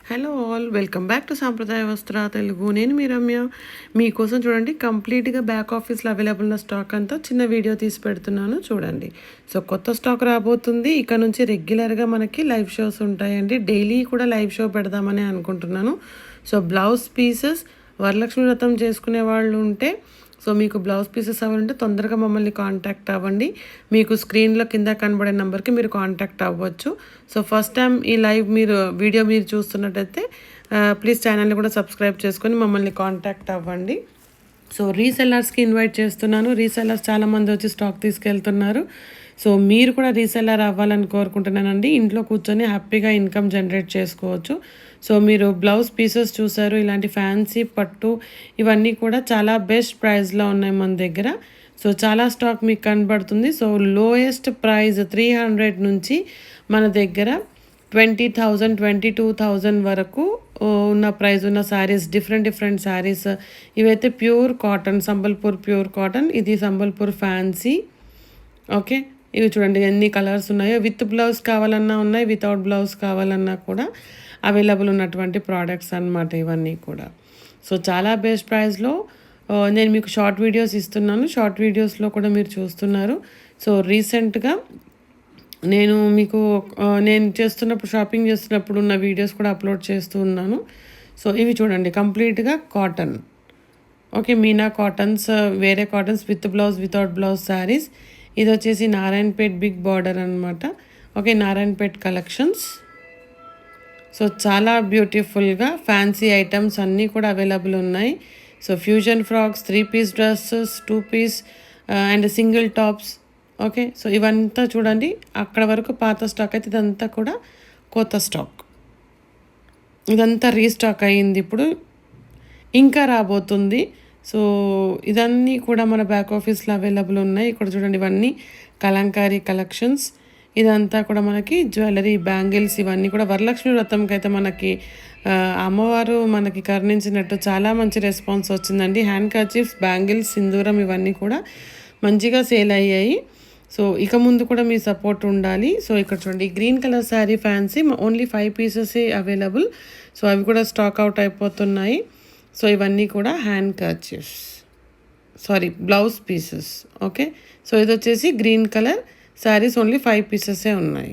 Hello all, welcome back to సాంప్రదాయ వస్త్ర తెలుగు. నేను మీ రమ్య. మీకోసం చూడండి, కంప్లీట్గా బ్యాక్ ఆఫీస్లో అవైలబుల్ ఉన్న స్టాక్ అంతా చిన్న వీడియో తీసి పెడుతున్నాను చూడండి. సో కొత్త స్టాక్ రాబోతుంది. ఇక నుంచి రెగ్యులర్గా మనకి లైవ్ షోస్ ఉంటాయండి. డైలీ కూడా లైవ్ షో పెడదామని అనుకుంటున్నాను. సో బ్లౌజ్ పీసెస్ వరలక్ష్మి వ్రతం చేసుకునే వాళ్ళు ఉంటే, సో మీకు బ్లౌజ్ పీసెస్ అవ్వాలంటే తొందరగా మమ్మల్ని కాంటాక్ట్ అవ్వండి. మీకు స్క్రీన్లో కింద కనబడే నెంబర్కి మీరు కాంటాక్ట్ అవ్వచ్చు. సో ఫస్ట్ టైం ఈ లైవ్ వీడియో మీరు చూస్తున్నట్టయితే ప్లీజ్ ఛానల్ని కూడా సబ్స్క్రైబ్ చేసుకొని మమ్మల్ని కాంటాక్ట్ అవ్వండి. సో రీసెల్లర్స్కి ఇన్వైట్ చేస్తున్నాను. రీసెల్లర్స్ చాలామంది వచ్చి స్టాక్ తీసుకెళ్తున్నారు. సో మీరు కూడా రీసెల్లర్ అవ్వాలని కోరుకుంటున్నానండి. ఇంట్లో కూర్చొని హ్యాపీగా ఇన్కమ్ జనరేట్ చేసుకోవచ్చు. సో మీరు బ్లౌజ్ పీసెస్ చూసారు, ఇలాంటి ఫ్యాన్సీ పట్టు ఇవన్నీ కూడా చాలా బెస్ట్ ప్రైస్లో ఉన్నాయి మన దగ్గర. సో చాలా స్టాక్ మీకు కనబడుతుంది. సో లోయెస్ట్ ప్రైస్ 300 నుంచి మన దగ్గర 20,000 22,000 వరకు ఉన్న ప్రైస్ ఉన్న శారీస్, డిఫరెంట్ శారీస్. ఇవైతే pure cotton, Sambalpur pure cotton, ఇది సంబల్పూర్ ఫ్యాన్సీ. ఓకే, ఇవి చూడండి ఎన్ని కలర్స్ ఉన్నాయో. విత్ బ్లౌజ్ కావాలన్నా ఉన్నాయి, వితౌట్ బ్లౌజ్ కావాలన్నా కూడా అవైలబుల్ ఉన్నటువంటి ప్రోడక్ట్స్ అన్నమాట ఇవన్నీ కూడా. సో చాలా బెస్ట్ ప్రైస్లో నేను మీకు షార్ట్ వీడియోస్ ఇస్తున్నాను. షార్ట్ వీడియోస్లో కూడా మీరు చూస్తున్నారు. సో రీసెంట్గా నేను చేస్తున్నప్పుడు, షాపింగ్ చేస్తున్నప్పుడు ఉన్న వీడియోస్ కూడా అప్లోడ్ చేస్తూ ఉన్నాను. సో ఇవి చూడండి కంప్లీట్గా కాటన్. ఓకే, మీనా కాటన్స్, వేరే cottons with blouse without blouse sarees. ఇది వచ్చేసి నారాయణపేట్ బిగ్ బార్డర్ అనమాట. Okay, Narayanpet collections. సో చాలా బ్యూటిఫుల్గా ఫ్యాన్సీ ఐటమ్స్ అన్నీ కూడా అవైలబుల్ ఉన్నాయి. So fusion frocks, 3 piece dresses, 2 piece and single tops. Okay, so ఇవంతా చూడండి, అక్కడ వరకు పాత స్టాక్ అయితే ఇదంతా కూడా కొత్త స్టాక్. ఇదంతా రీస్టాక్ అయ్యింది, ఇప్పుడు ఇంకా రాబోతుంది. సో ఇదన్నీ కూడా మన బ్యాక్ ఆఫీస్లో అవైలబుల్ ఉన్నాయి. ఇక్కడ చూడండి, ఇవన్నీ కలంకారీ కలెక్షన్స్. ఇదంతా కూడా మనకి జ్యువెలరీ, బ్యాంగిల్స్, ఇవన్నీ కూడా వరలక్ష్మి వ్రతంకి అయితే మనకి అమ్మవారు మనకి కరుణించినట్టు చాలా మంచి రెస్పాన్స్ వచ్చిందండి. హ్యాండ్ కర్చీఫ్స్, బ్యాంగిల్స్, సింధూరం ఇవన్నీ కూడా మంచిగా సేల్ అయ్యాయి. సో ఇక ముందు కూడా మీ సపోర్ట్ ఉండాలి. సో ఇక్కడ చూడండి, green colour sari fancy, only 5 pieces available. So అవి కూడా స్టాక్ అవుట్ అయిపోతున్నాయి. సో ఇవన్నీ కూడా hand kerchiefs, blouse pieces. Okay, so ఇది వచ్చేసి గ్రీన్ కలర్ శారీస్, ఓన్లీ 5 పీసెసే ఉన్నాయి.